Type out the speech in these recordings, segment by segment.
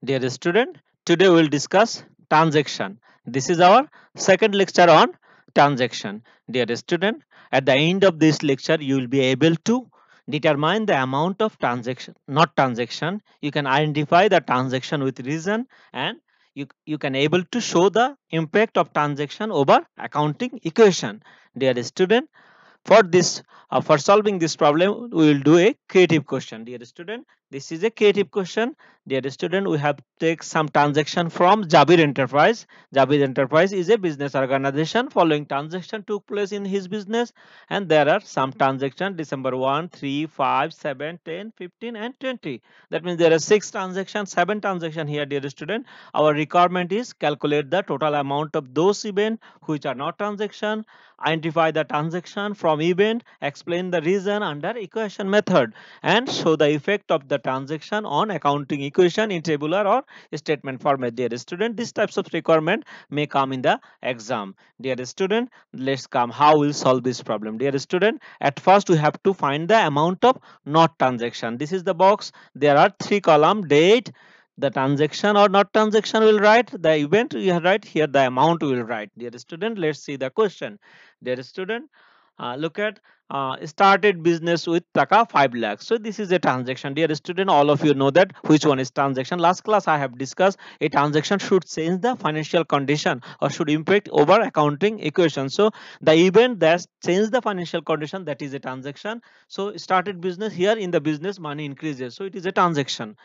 Dear student, today we will discuss transaction. This is our second lecture on transaction. Dear student, at the end of this lecture, you will be able to determine the amount of transaction, not transaction. You can identify the transaction with reason, and you can able to show the impact of transaction over accounting equation. Dear student, for solving this problem, we will do a creative question. Dear student, this is a creative question. Dear student, we have take some transaction from Jabir Enterprise. Jabir Enterprise is a business organization. Following transaction took place in his business, and there are some transaction December 1, 3, 5, 7, 10, 15, and 20. That means there are 6 transactions, 7 transactions here. Dear student, our requirement is calculate the total amount of those events which are not transaction, identify the transaction from event, explain the reason under equation method, and show the effect of the transaction on accounting equation in tabular or statement format. Dear student, these types of requirement may come in the exam. Dear student, let's come how we'll solve this problem. Dear student, at first we have to find the amount of not transaction. This is the box. There are 3 column: date, the transaction or not transaction will write, the event you write, here the amount will write. Dear student, let's see the question. Dear student, look at started business with taka 5 lakhs. So this is a transaction. Dear student, all of you know that which one is transaction. Last class I have discussed a transaction should change the financial condition or should impact over accounting equation. So the event that change the financial condition, that is a transaction. So started business, here in the business money increases, so it is a transaction.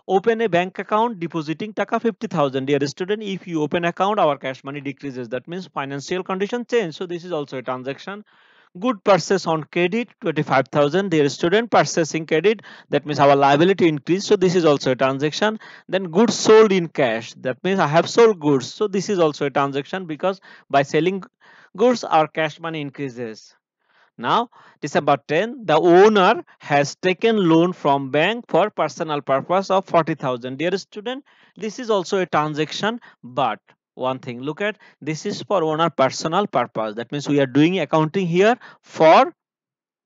Open a bank account depositing taka 50,000. Dear student, if you open account, our cash money decreases, that means financial condition change, so this is also a transaction. Good purchase on credit 25,000. Dear student, purchasing credit, that means our liability increase, so this is also a transaction. Then goods sold in cash, that means I have sold goods, so this is also a transaction because by selling goods our cash money increases. Now, December 10, the owner has taken loan from bank for personal purpose of 40,000. Dear student, this is also a transaction, but one thing, look at this is for owner personal purpose. That means we are doing accounting here for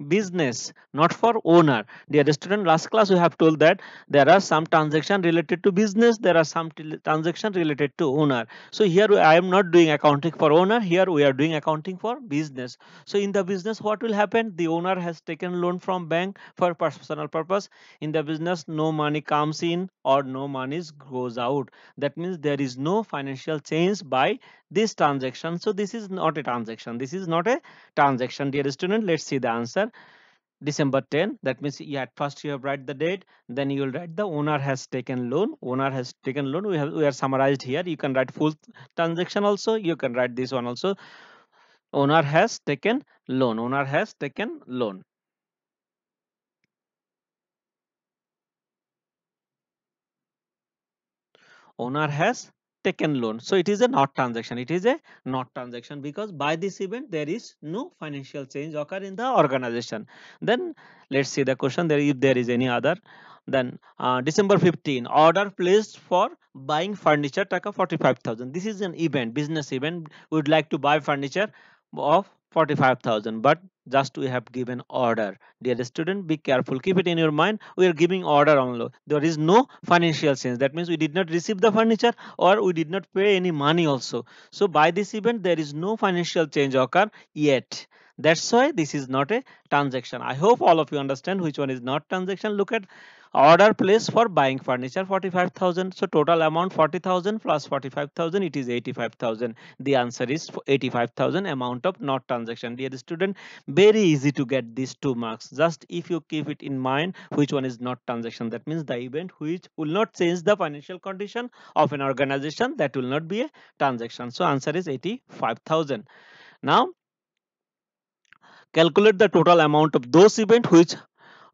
business, not for owner. Dear student, last class we have told that there are some transaction related to business, there are some transaction related to owner. So here I am not doing accounting for owner, here we are doing accounting for business. So in the business what will happen, the owner has taken loan from bank for personal purpose. In the business no money comes in or no money goes out, that means there is no financial change by this transaction. So this is not a transaction, this is not a transaction. Dear student, let's see the answer. December 10, that means yeah, at first you have write the date, then you will write the owner has taken loan. Owner has taken loan, we are summarized here. You can write full transaction also, you can write this one also. Owner has taken loan, owner has taken loan. Owner has taken loan, so it is a not transaction, it is a not transaction because by this event there is no financial change occur in the organization. Then let's see the question there, if there is any other. Then December 15, order placed for buying furniture taka 45,000. This is an event, business event, we would like to buy furniture of 45,000, but just we have given order. Dear student, be careful, keep it in your mind, we are giving order only, there is no financial change. That means we did not receive the furniture or we did not pay any money also. So by this event there is no financial change occur yet, that's why this is not a transaction. I hope all of you understand which one is not transaction. Look at order placed for buying furniture 45,000, so total amount 40,000 plus 45,000, it is 85,000. The answer is 85,000, amount of not transaction. Dear student, very easy to get these 2 marks, just if you keep it in mind which one is not transaction, that means the event which will not change the financial condition of an organization, that will not be a transaction. So answer is 85,000. Now calculate the total amount of those events which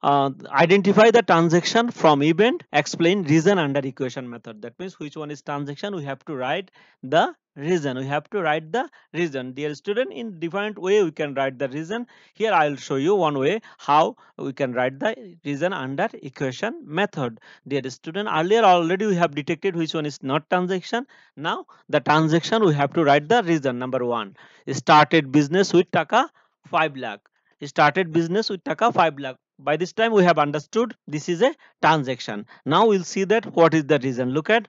identify the transaction from event, explain reason under equation method. That means which one is transaction, we have to write the reason, we have to write the reason. Dear student, in different way we can write the reason. Here I will show you one way how we can write the reason under equation method. Dear student, earlier already we have detected which one is not transaction. Now the transaction we have to write the reason. Number 1, started business with taka 5 lakh. Started business with taka 5 lakh. By this time we have understood this is a transaction. Now we'll see that what is the reason. Look at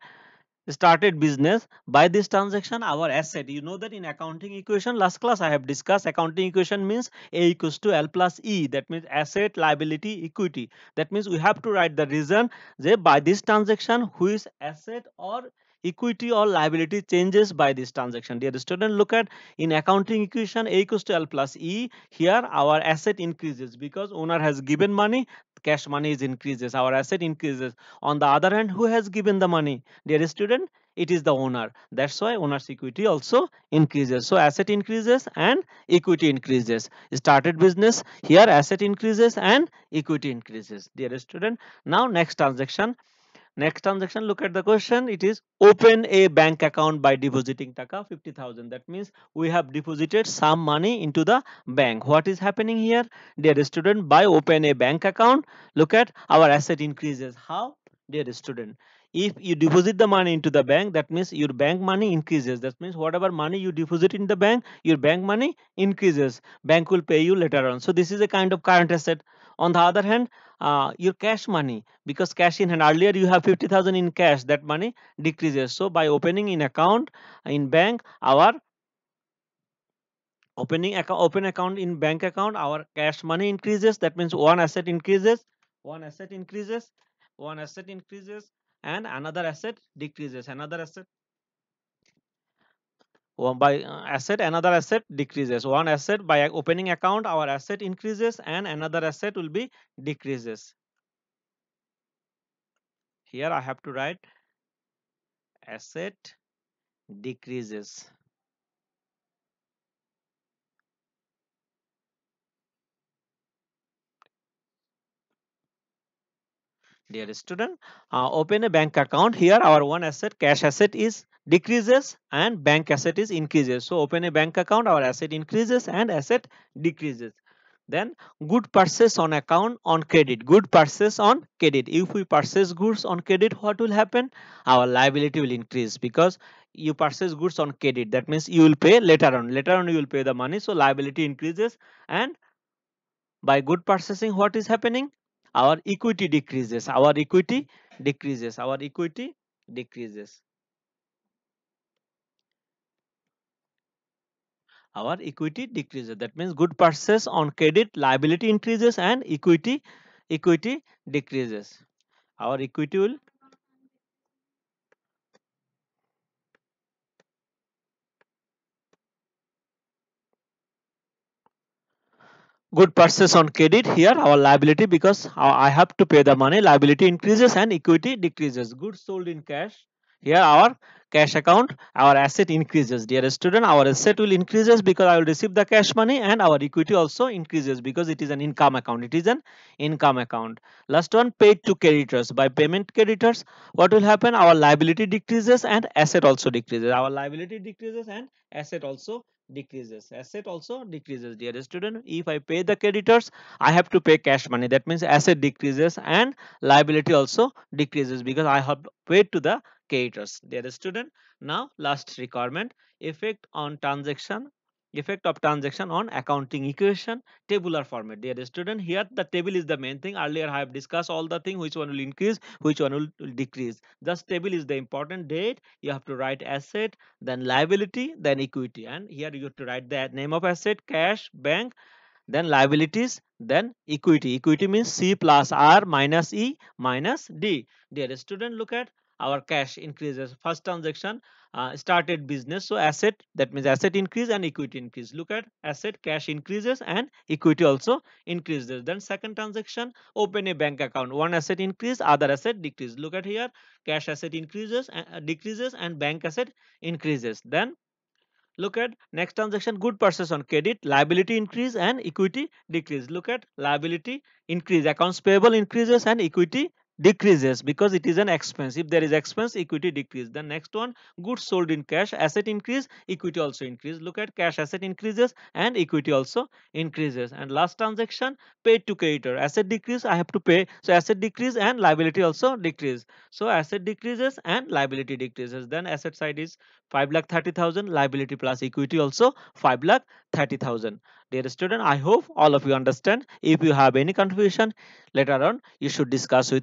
started business. By this transaction our asset, you know that in accounting equation last class I have discussed, accounting equation means A equals to L plus E, that means asset, liability, equity. That means we have to write the reason that by this transaction which asset or equity or liability changes by this transaction. Dear student, look at in accounting equation A equals to L plus E. Here our asset increases because owner has given money, cash money is increases, our asset increases. On the other hand, who has given the money? Dear student, it is the owner. That's why owner's equity also increases. So asset increases and equity increases. Started business, here asset increases and equity increases. Dear student, now next transaction. Next transaction, look at the question. It is open a bank account by depositing taka 50,000. That means we have deposited some money into the bank. What is happening here? Dear student, by open a bank account, look at our asset increases. How? Dear student, if you deposit the money into the bank, that means your bank money increases. That means whatever money you deposit in the bank, your bank money increases. Bank will pay you later on. So this is a kind of current asset. On the other hand, your cash money, because cash in hand, earlier you have 50,000 in cash, that money decreases. So by opening in account in bank, our open account in bank account, our cash money increases. That means one asset increases, one asset increases, one asset increases, and another asset decreases. Another asset, one by asset, another asset decreases. One asset by opening account, our asset increases, and another asset will be decreases. Here I have to write asset decreases. Dear student, open a bank account. Here our one asset, cash asset, is decreases and bank asset is increases. So open a bank account, our asset increases and asset decreases. Then good purchase on account on credit. Good purchase on credit. If we purchase goods on credit, what will happen? Our liability will increase because you purchase goods on credit. That means you will pay later on. Later on you will pay the money. So liability increases, and by good purchasing, what is happening? Our equity decreases. Our equity decreases. Our equity decreases. Our equity decreases. That means good purchase on credit, liability increases, and equity decreases. Our equity will good purchase on credit. Here our liability, because I have to pay the money, liability increases and equity decreases. Goods sold in cash. Here our cash account, our asset increases. Dear student, our asset will increases because I will receive the cash money, and our equity also increases because it is an income account. It is an income account. Last one, paid to creditors. By payment creditors, what will happen? Our liability decreases and asset also decreases. Our liability decreases and asset also decreases. Asset also decreases. Dear student, if I pay the creditors, I have to pay cash money. That means asset decreases and liability also decreases because I have paid to the creditors. Dear student, now last requirement, effect on transaction, effect of transaction on accounting equation, tabular format. Dear student, here the table is the main thing. Earlier I have discussed all the thing, which one will increase, which one will decrease. Just table is the important. Date, you have to write asset, then liability, then equity, and here you have to write the name of asset, cash, bank, then liabilities, then equity. Equity means C plus R minus E minus D. Dear student, look at our cash increases. First transaction, started business, so asset, that means asset increase and equity increase. Look at asset, cash increases and equity also increases. Then second transaction, open a bank account. One asset increase, other asset decrease. Look at here, cash asset increases, decreases, and bank asset increases. Then look at next transaction, good purchase on credit, liability increase and equity decrease. Look at liability increase, accounts payable increases and equity decreases because it is an expense. If there is expense, equity decrease. The next one, goods sold in cash, asset increase, equity also increase. Look at cash asset increases and equity also increases. And last transaction, paid to creditor, asset decrease, I have to pay, so asset decrease and liability also decrease. So asset decreases and liability decreases. Then asset side is 5,30,000, liability plus equity also 5,30,000. Dear student, I hope all of you understand. If you have any confusion later on, you should discuss with